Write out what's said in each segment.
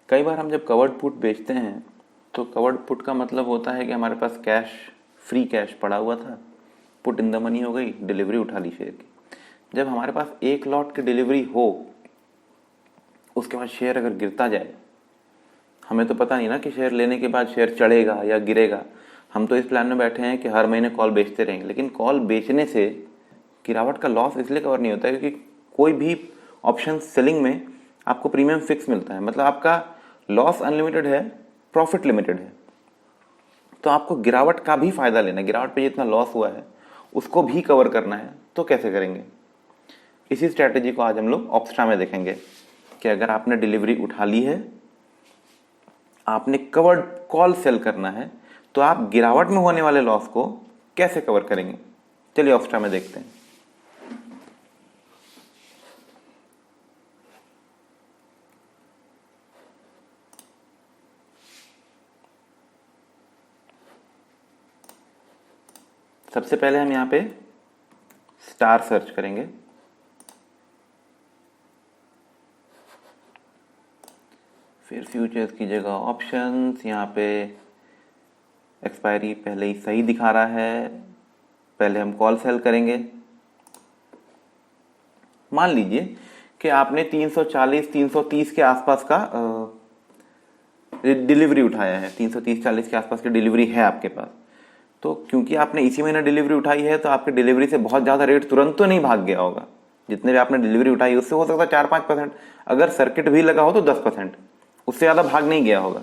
कई बार हम जब कवर्ड पुट बेचते हैं तो कवर्ड पुट का मतलब होता है कि हमारे पास कैश, फ्री कैश पड़ा हुआ था, पुट इन द मनी हो गई, डिलीवरी उठा ली शेयर की। जब हमारे पास एक लॉट की डिलीवरी हो, उसके बाद शेयर अगर गिरता जाए, हमें तो पता नहीं ना कि शेयर लेने के बाद शेयर चढ़ेगा या गिरेगा। हम तो इस प्लान में बैठे हैं कि हर महीने कॉल बेचते रहेंगे, लेकिन कॉल बेचने से गिरावट का लॉस इसलिए कवर नहीं होता है क्योंकि कोई भी ऑप्शन सेलिंग में आपको प्रीमियम फिक्स मिलता है। मतलब आपका लॉस अनलिमिटेड है, प्रॉफिट लिमिटेड है। तो आपको गिरावट का भी फायदा लेना है, गिरावट पे जितना लॉस हुआ है उसको भी कवर करना है। तो कैसे करेंगे? इसी स्ट्रैटेजी को आज हम लोग ऑप्स्ट्रा में देखेंगे कि अगर आपने डिलीवरी उठा ली है, आपने कवर्ड कॉल सेल करना है, तो आप गिरावट में होने वाले लॉस को कैसे कवर करेंगे। चलिए ऑप्स्ट्रा में देखते हैं। सबसे पहले हम यहाँ पे स्टार सर्च करेंगे। फिर फ्यूचर्स की जगह ऑप्शंस। यहाँ पे एक्सपायरी पहले ही सही दिखा रहा है, पहले हम कॉल सेल करेंगे। मान लीजिए कि आपने 340 330 के आसपास का डिलीवरी उठाया है, 330-40 के आसपास की डिलीवरी है आपके पास। तो क्योंकि आपने इसी महीने डिलीवरी उठाई है तो आपकी डिलीवरी से बहुत ज़्यादा रेट तुरंत तो नहीं भाग गया होगा। जितने भी आपने डिलीवरी उठाई उससे हो सकता है 4-5%, अगर सर्किट भी लगा हो तो 10%, उससे ज़्यादा भाग नहीं गया होगा।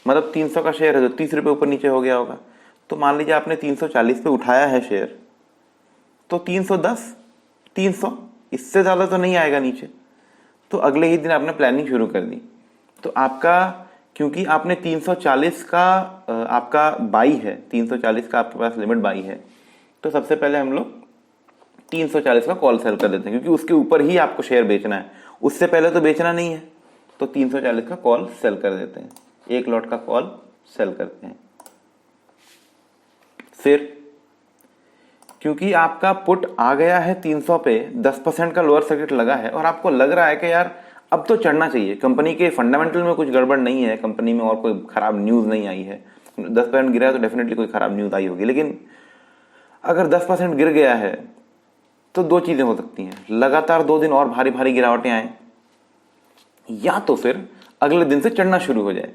मतलब 300 का शेयर है तो 30 रुपये ऊपर नीचे हो गया होगा। तो मान लीजिए आपने 340 पे उठाया है शेयर, तो 310, 300, इससे ज़्यादा तो नहीं आएगा नीचे। तो अगले ही दिन आपने प्लानिंग शुरू कर दी। तो आपका, क्योंकि आपने 340 का आपका बाई है, 340 का आपके पास लिमिट बाई है, तो सबसे पहले हम लोग 340 का कॉल सेल कर देते हैं क्योंकि उसके ऊपर ही आपको शेयर बेचना है, उससे पहले तो बेचना नहीं है। तो 340 का कॉल सेल कर देते हैं, एक लॉट का कॉल सेल करते हैं। फिर क्योंकि आपका पुट आ गया है 300 पे, 10% का लोअर सर्किट लगा है और आपको लग रहा है कि यार अब तो चढ़ना चाहिए, कंपनी के फंडामेंटल में कुछ गड़बड़ नहीं है, कंपनी में और कोई खराब न्यूज़ नहीं आई है। 10% गिरा है तो डेफिनेटली कोई खराब न्यूज़ आई होगी। लेकिन अगर 10% गिर गया है तो दो चीज़ें हो सकती हैं, लगातार 2 दिन और भारी भारी गिरावटें आए, या तो फिर अगले दिन से चढ़ना शुरू हो जाए।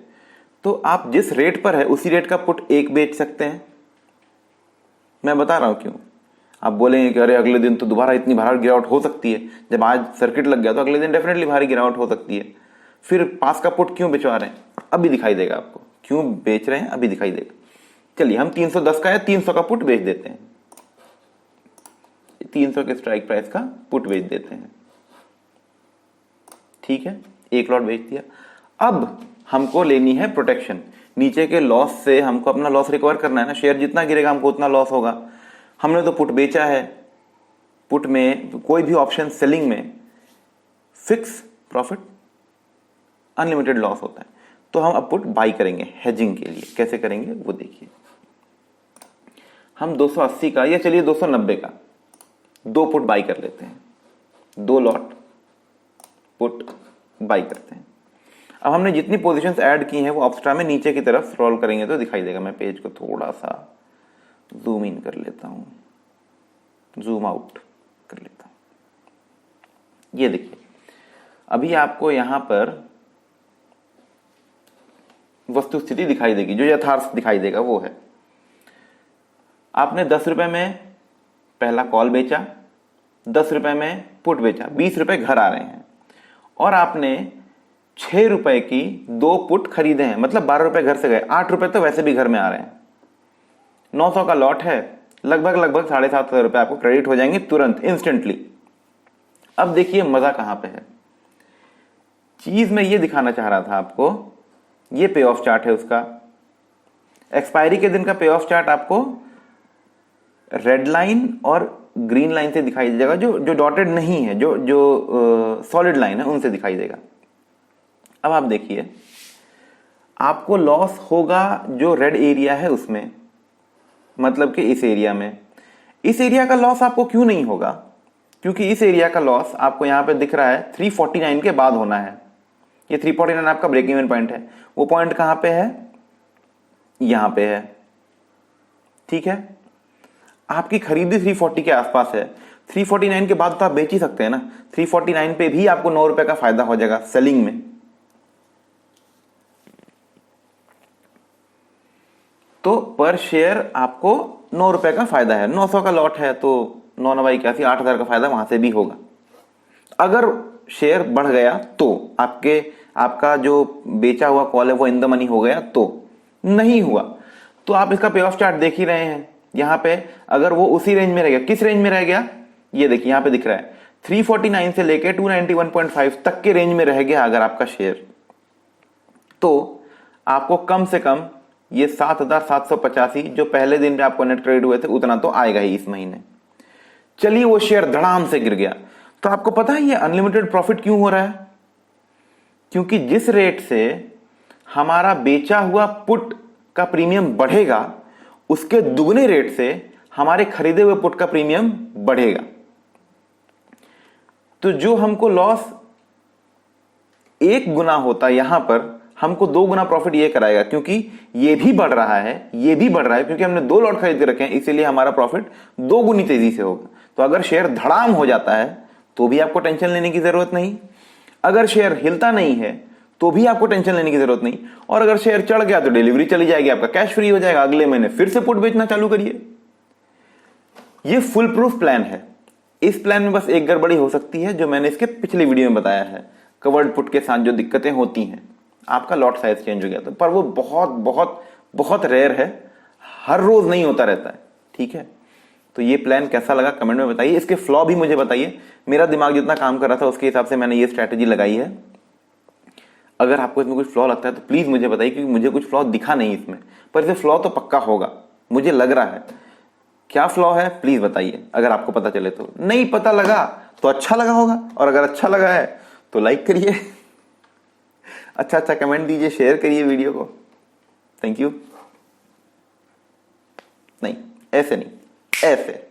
तो आप जिस रेट पर है उसी रेट का पुट एक बेच सकते हैं। मैं बता रहा हूं क्यों। आप बोलेंगे कि अरे अगले दिन तो दोबारा इतनी भारी गिरावट हो सकती है, जब आज सर्किट लग गया तो अगले दिन डेफिनेटली भारी गिरावट हो सकती है। फिर पास का पुट क्यों बेचवा रहे हैं, अभी दिखाई देगा आपको क्यों बेच रहे हैं, अभी दिखाई देगा। चलिए हम 310 का या 300 का पुट बेच देते हैं, 300 के स्ट्राइक प्राइस का पुट बेच देते हैं। ठीक है, एक लॉट बेच दिया। अब हमको लेनी है प्रोटेक्शन, नीचे के लॉस से हमको अपना लॉस रिकवर करना है ना। शेयर जितना गिरेगा हमको उतना लॉस होगा। हमने तो पुट बेचा है, पुट में कोई भी ऑप्शन सेलिंग में फिक्स प्रॉफिट, अनलिमिटेड लॉस होता है। तो हम अब पुट बाई करेंगे हेजिंग के लिए। कैसे करेंगे वो देखिए। हम 280 का या चलिए 290 का 2 पुट बाई कर लेते हैं, 2 लॉट पुट बाई करते हैं। अब हमने जितनी पोजीशंस ऐड की हैं वो ऑप्स्ट्रा में नीचे की तरफ स्क्रॉल करेंगे तो दिखाई देगा। मैं पेज को थोड़ा सा जूम इन कर लेता हूं, जूम आउट कर लेता हूं। ये देखिए, अभी आपको यहां पर वस्तु स्थिति दिखाई देगी, जो यथार्थ दिखाई देगा वो है, आपने 10 रुपए में पहला कॉल बेचा, 10 रुपए में पुट बेचा, 20 रुपए घर आ रहे हैं, और आपने 6 रुपए की 2 पुट खरीदे हैं, मतलब 12 रुपए घर से गए, 8 रुपए तो वैसे भी घर में आ रहे हैं। 900 का लॉट है, लगभग 750 रुपए आपको क्रेडिट हो जाएंगे तुरंत, इंस्टेंटली। अब देखिए मजा कहां पे है। चीज मैं ये दिखाना चाह रहा था आपको, ये पे ऑफ चार्ट है उसका। एक्सपायरी के दिन का पे ऑफ चार्ट आपको रेड लाइन और ग्रीन लाइन से दिखाई देगा, जो डॉटेड नहीं है, जो सॉलिड लाइन है उनसे दिखाई देगा। अब आप देखिए, आपको लॉस होगा जो रेड एरिया है उसमें, मतलब कि इस एरिया में। इस एरिया का लॉस आपको क्यों नहीं होगा? क्योंकि इस एरिया का लॉस आपको यहां पे दिख रहा है 349 के बाद होना है। ये 349 आपका ब्रेक इवन पॉइंट है। वो पॉइंट कहां पे है? यहां पे है, ठीक है। आपकी खरीदी 340 के आसपास है, 349 के बाद तो आप बेच ही सकते हैं ना। 349 पे भी आपको 9 रुपए का फायदा हो जाएगा सेलिंग में। तो पर शेयर आपको 9 रुपए का फायदा है, 900 का लॉट है तो 9×81 8,000 का फायदा वहां से भी होगा। अगर शेयर बढ़ गया तो आपका जो बेचा हुआ कॉल है वो इन द मनी हो गया, तो नहीं हुआ तो आप इसका पे ऑफ चार्ट देख ही रहे हैं। यहां पे अगर वो उसी रेंज में रह गया, किस रेंज में रह गया ये देखिए यहां पे दिख रहा है 349 से लेके 291.5 तक के रेंज में रह गया अगर आपका शेयर, तो आपको कम से कम ये 7,785 जो पहले दिन में आपको नेट क्रेडिट हुए थे उतना तो आएगा ही इस महीने। चलिए वो शेयर धड़ाम से गिर गया, तो आपको पता है ये अनलिमिटेड प्रॉफिट क्यों हो रहा है? क्योंकि जिस रेट से हमारा बेचा हुआ पुट का प्रीमियम बढ़ेगा उसके दुगने रेट से हमारे खरीदे हुए पुट का प्रीमियम बढ़ेगा। तो जो हमको लॉस 1 गुना होता यहां पर हमको 2 गुना प्रॉफिट ये कराएगा, क्योंकि ये भी बढ़ रहा है, ये भी बढ़ रहा है, क्योंकि हमने 2 लॉट खरीद के रखे हैं, इसीलिए हमारा प्रॉफिट 2 गुनी तेजी से होगा। तो अगर शेयर धड़ाम हो जाता है तो भी आपको टेंशन लेने की जरूरत नहीं, अगर शेयर हिलता नहीं है तो भी आपको टेंशन लेने की जरूरत नहीं, और अगर शेयर चढ़ गया तो डिलीवरी चली जाएगी, आपका कैश फ्री हो जाएगा, अगले महीने फिर से पुट बेचना चालू करिए। ये फुल प्रूफ प्लान है। इस प्लान में बस एक गड़बड़ी हो सकती है जो मैंने इसके पिछले वीडियो में बताया है, कवर्ड पुट के साथ जो दिक्कतें होती हैं, आपका लॉट साइज चेंज हो गया, तो पर वो बहुत बहुत बहुत रेयर है, हर रोज नहीं होता रहता है, ठीक है। तो ये प्लान कैसा लगा कमेंट में बताइए, इसके फ्लॉ भी मुझे बताइए। मेरा दिमाग जितना काम कर रहा था उसके हिसाब से मैंने ये स्ट्रैटेजी लगाई है। अगर आपको इसमें कुछ फ्लॉ लगता है तो प्लीज मुझे बताइए, क्योंकि मुझे कुछ फ्लॉ दिखा नहीं इसमें, पर इसे फ्लॉ तो पक्का होगा मुझे लग रहा है। क्या फ्लॉ है प्लीज बताइए, अगर आपको पता चले तो। नहीं पता लगा तो अच्छा लगा होगा, और अगर अच्छा लगा है तो लाइक करिए अच्छा कमेंट दीजिए, शेयर करिए वीडियो को। Thank you. नहीं ऐसे नहीं, ऐसे